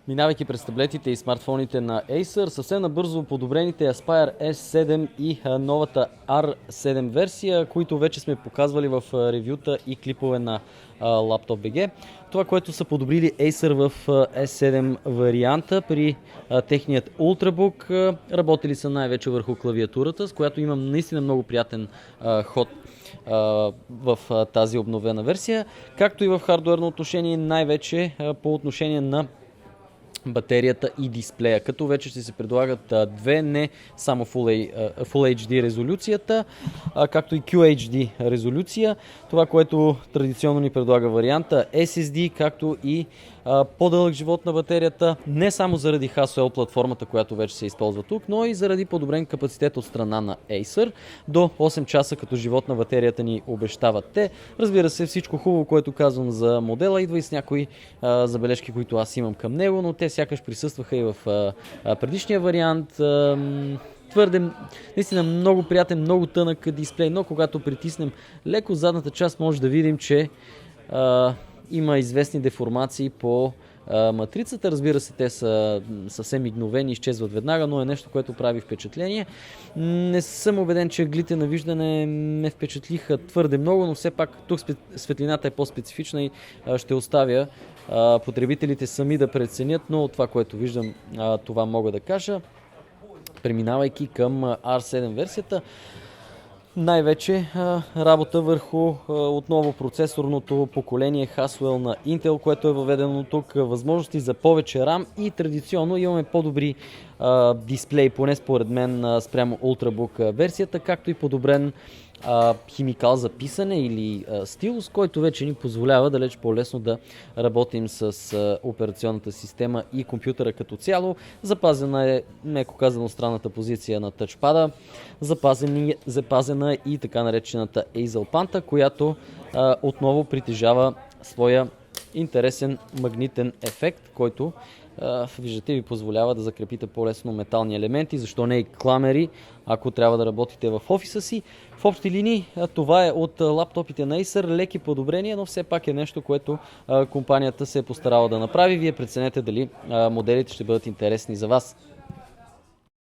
Минавайки през таблетите и смартфоните на Acer, съвсем набързо подобрените Aspire S7 и новата R7 версия, които вече сме показвали в ревюта и клипове на Laptop.bg. Това, което са подобрили Acer в S7 варианта при техният Ultrabook, работили са най-вече върху клавиатурата, с която имам наистина много приятен ход в тази обновена версия, както и в хардуерно отношение, най-вече по отношение на батерията и дисплея, като вече ще се предлагат две, не само Full HD резолюцията, както и QHD резолюция. Това, което традиционно ни предлага варианта SSD, както и по-дълъг живот на батерията, не само заради Haswell платформата, която вече се използва тук, но и заради подобрен капацитет от страна на Acer. До 8 часа като живот на батерията ни обещават те. Разбира се, всичко хубаво, което казвам за модела, идва и с някои забележки, които аз имам към него, но те сякаш присъстваха и в предишния вариант. Твърде, наистина много приятен, много тънък дисплей, но когато притиснем леко задната част, може да видим, че има известни деформации по матрицата. Разбира се, те са съвсем мигновени, изчезват веднага, но е нещо, което прави впечатление. Не съм убеден, че ъглите на виждане ме впечатлиха твърде много, но все пак тук светлината е по-специфична и ще оставя потребителите сами да преценят, но това, което виждам, това мога да кажа. Преминавайки към R7 версията, най-вече работа върху отново процесорното поколение Haswell на Intel, което е въведено тук, възможности за повече RAM и традиционно имаме по-добри дисплей, поне според мен спрямо Ultrabook версията, както и подобрен химикал за писане или стилус, който вече ни позволява далеч по-лесно да работим с операционната система и компютъра като цяло. Запазена е, меко казано, странната позиция на тъчпада, запазена е и така наречената Hazel Panta, която отново притежава своя интересен магнитен ефект, който виждате, ви позволява да закрепите по-лесно метални елементи, защо не и кламери, ако трябва да работите в офиса си. В общи линии това е от лаптопите на Acer, леки подобрения, но все пак е нещо, което компанията се е постарала да направи. Вие преценете дали моделите ще бъдат интересни за вас.